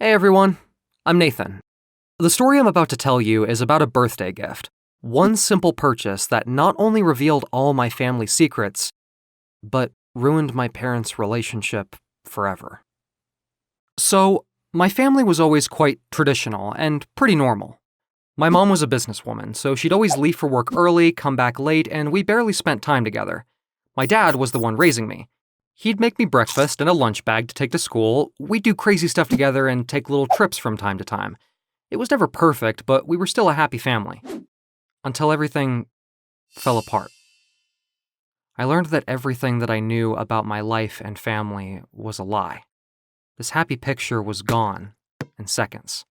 Hey everyone, I'm Nathan. The story I'm about to tell you is about a birthday gift. One simple purchase that not only revealed all my family secrets, but ruined my parents' relationship forever. So, my family was always quite traditional and pretty normal. My mom was a businesswoman, so she'd always leave for work early, come back late, and we barely spent time together. My dad was the one raising me. He'd make me breakfast and a lunch bag to take to school. We'd do crazy stuff together and take little trips from time to time. It was never perfect, but we were still a happy family. Until everything fell apart. I learned that everything that I knew about my life and family was a lie. This happy picture was gone in seconds.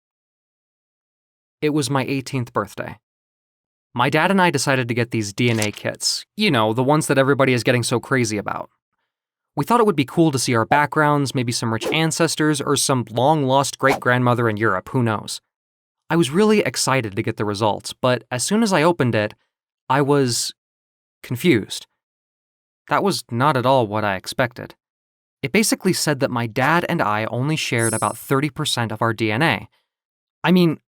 It was my 18th birthday. My dad and I decided to get these DNA kits. You know, the ones that everybody is getting so crazy about. We thought it would be cool to see our backgrounds, maybe some rich ancestors, or some long-lost great-grandmother in Europe, who knows. I was really excited to get the results, but as soon as I opened it, I was confused. That was not at all what I expected. It basically said that my dad and I only shared about 30% of our DNA. I mean,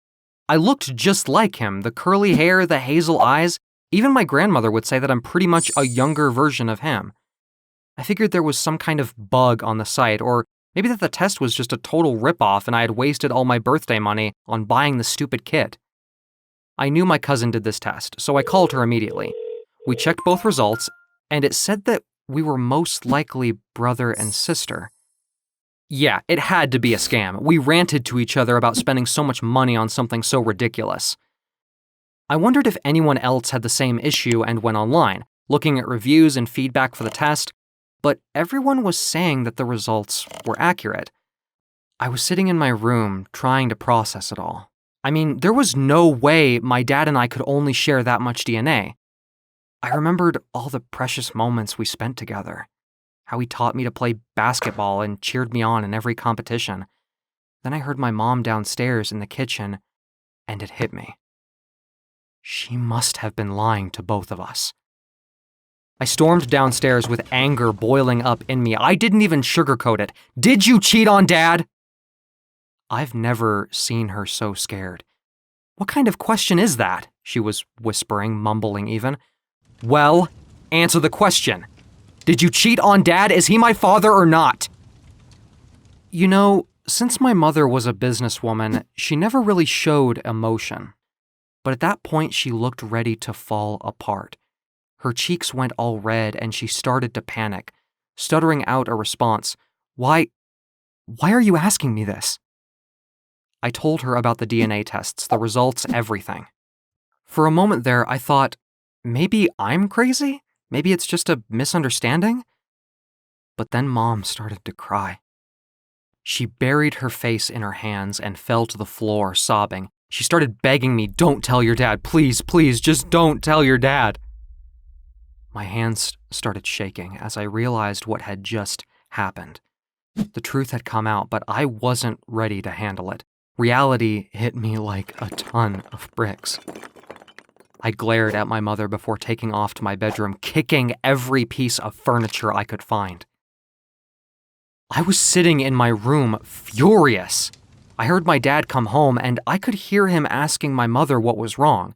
I looked just like him, the curly hair, the hazel eyes. Even my grandmother would say that I'm pretty much a younger version of him. I figured there was some kind of bug on the site, or maybe that the test was just a total ripoff and I had wasted all my birthday money on buying the stupid kit. I knew my cousin did this test, so I called her immediately. We checked both results, and it said that we were most likely brother and sister. Yeah, it had to be a scam. We ranted to each other about spending so much money on something so ridiculous. I wondered if anyone else had the same issue and went online, looking at reviews and feedback for the test, but everyone was saying that the results were accurate. I was sitting in my room trying to process it all. I mean, there was no way my dad and I could only share that much DNA. I remembered all the precious moments we spent together, how he taught me to play basketball and cheered me on in every competition. Then I heard my mom downstairs in the kitchen, and it hit me. She must have been lying to both of us. I stormed downstairs with anger boiling up in me. I didn't even sugarcoat it. Did you cheat on Dad? I've never seen her so scared. What kind of question is that? She was whispering, mumbling even. Well, answer the question. Did you cheat on Dad? Is he my father or not? You know, since my mother was a businesswoman, she never really showed emotion. But at that point, she looked ready to fall apart. Her cheeks went all red and she started to panic, stuttering out a response. Why are you asking me this? I told her about the DNA tests, the results, everything. For a moment there, I thought, maybe I'm crazy? Maybe it's just a misunderstanding? But then Mom started to cry. She buried her face in her hands and fell to the floor, sobbing. She started begging me, don't tell your dad, please, please, just don't tell your dad. My hands started shaking as I realized what had just happened. The truth had come out, but I wasn't ready to handle it. Reality hit me like a ton of bricks. I glared at my mother before taking off to my bedroom, kicking every piece of furniture I could find. I was sitting in my room, furious. I heard my dad come home, and I could hear him asking my mother what was wrong,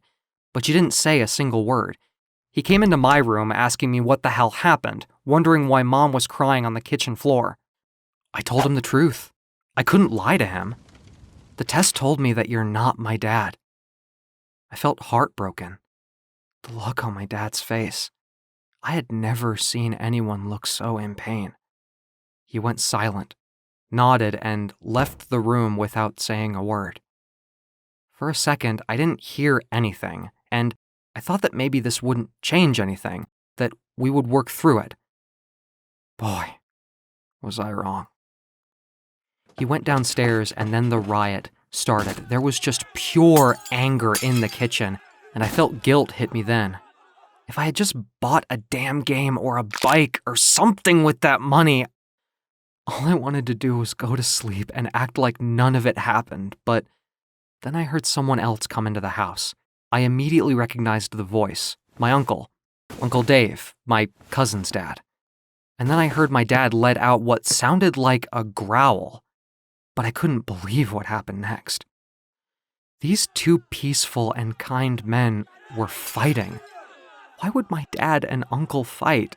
but she didn't say a single word. He came into my room asking me what the hell happened, wondering why Mom was crying on the kitchen floor. I told him the truth. I couldn't lie to him. The test told me that you're not my dad. I felt heartbroken. The look on my dad's face. I had never seen anyone look so in pain. He went silent, nodded, and left the room without saying a word. For a second, I didn't hear anything, and I thought that maybe this wouldn't change anything, that we would work through it. Boy, was I wrong. He went downstairs and then the riot started. There was just pure anger in the kitchen, and I felt guilt hit me then. If I had just bought a damn game or a bike or something with that money, all I wanted to do was go to sleep and act like none of it happened, but then I heard someone else come into the house. I immediately recognized the voice, my uncle, Uncle Dave, my cousin's dad. And then I heard my dad let out what sounded like a growl. but I couldn't believe what happened next. These two peaceful and kind men were fighting. Why would my dad and uncle fight?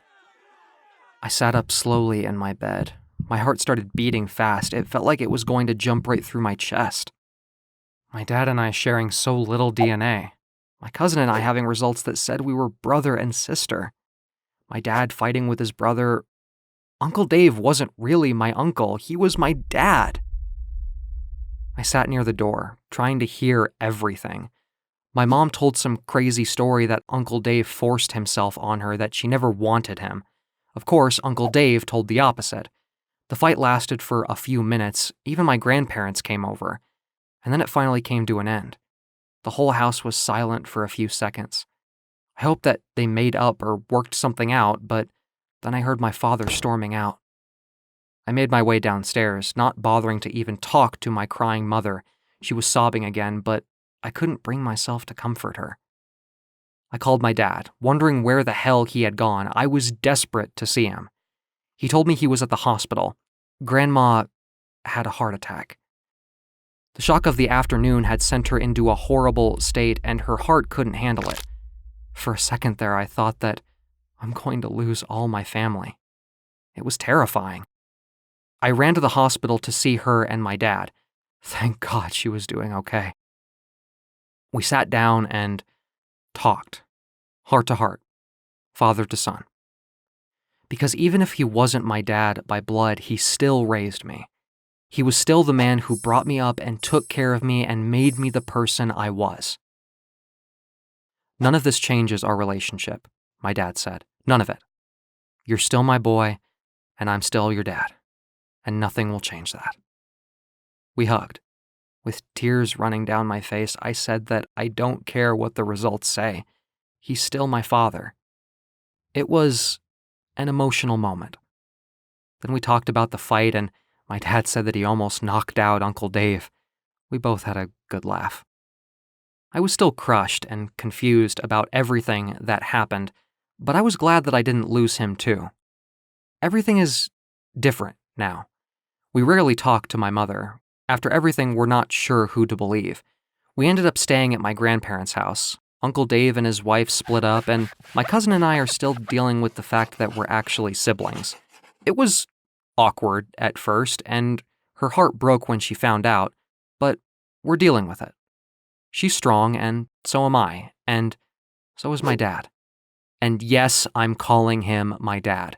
I sat up slowly in my bed. My heart started beating fast. It felt like it was going to jump right through my chest. My dad and I sharing so little DNA. My cousin and I having results that said we were brother and sister. My dad fighting with his brother. Uncle Dave wasn't really my uncle. He was my dad. I sat near the door, trying to hear everything. My mom told some crazy story that Uncle Dave forced himself on her, that she never wanted him. Of course, Uncle Dave told the opposite. The fight lasted for a few minutes. Even my grandparents came over. And then it finally came to an end. The whole house was silent for a few seconds. I hoped that they made up or worked something out, but then I heard my father storming out. I made my way downstairs, not bothering to even talk to my crying mother. She was sobbing again, but I couldn't bring myself to comfort her. I called my dad, wondering where the hell he had gone. I was desperate to see him. He told me he was at the hospital. Grandma had a heart attack. The shock of the afternoon had sent her into a horrible state, and her heart couldn't handle it. For a second there, I thought that I'm going to lose all my family. It was terrifying. I ran to the hospital to see her and my dad. Thank God she was doing okay. We sat down and talked, heart to heart, father to son. Because even if he wasn't my dad by blood, he still raised me. He was still the man who brought me up and took care of me and made me the person I was. None of this changes our relationship, my dad said. None of it. You're still my boy, and I'm still your dad. And nothing will change that. We hugged. With tears running down my face, I said that I don't care what the results say. He's still my father. It was an emotional moment. Then we talked about the fight, and my dad said that he almost knocked out Uncle Dave. We both had a good laugh. I was still crushed and confused about everything that happened, but I was glad that I didn't lose him too. Everything is different now. We rarely talk to my mother. After everything, we're not sure who to believe. We ended up staying at my grandparents' house. Uncle Dave and his wife split up, and my cousin and I are still dealing with the fact that we're actually siblings. It was awkward at first, and her heart broke when she found out, but we're dealing with it. She's strong, and so am I, and so is my dad. And yes, I'm calling him my dad.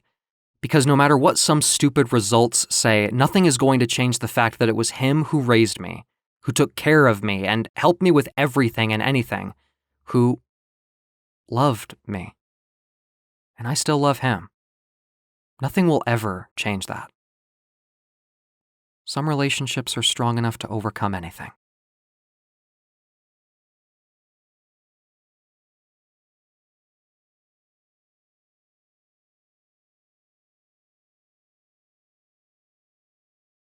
Because no matter what some stupid results say, nothing is going to change the fact that it was him who raised me, who took care of me and helped me with everything and anything, who loved me. And I still love him. Nothing will ever change that. Some relationships are strong enough to overcome anything.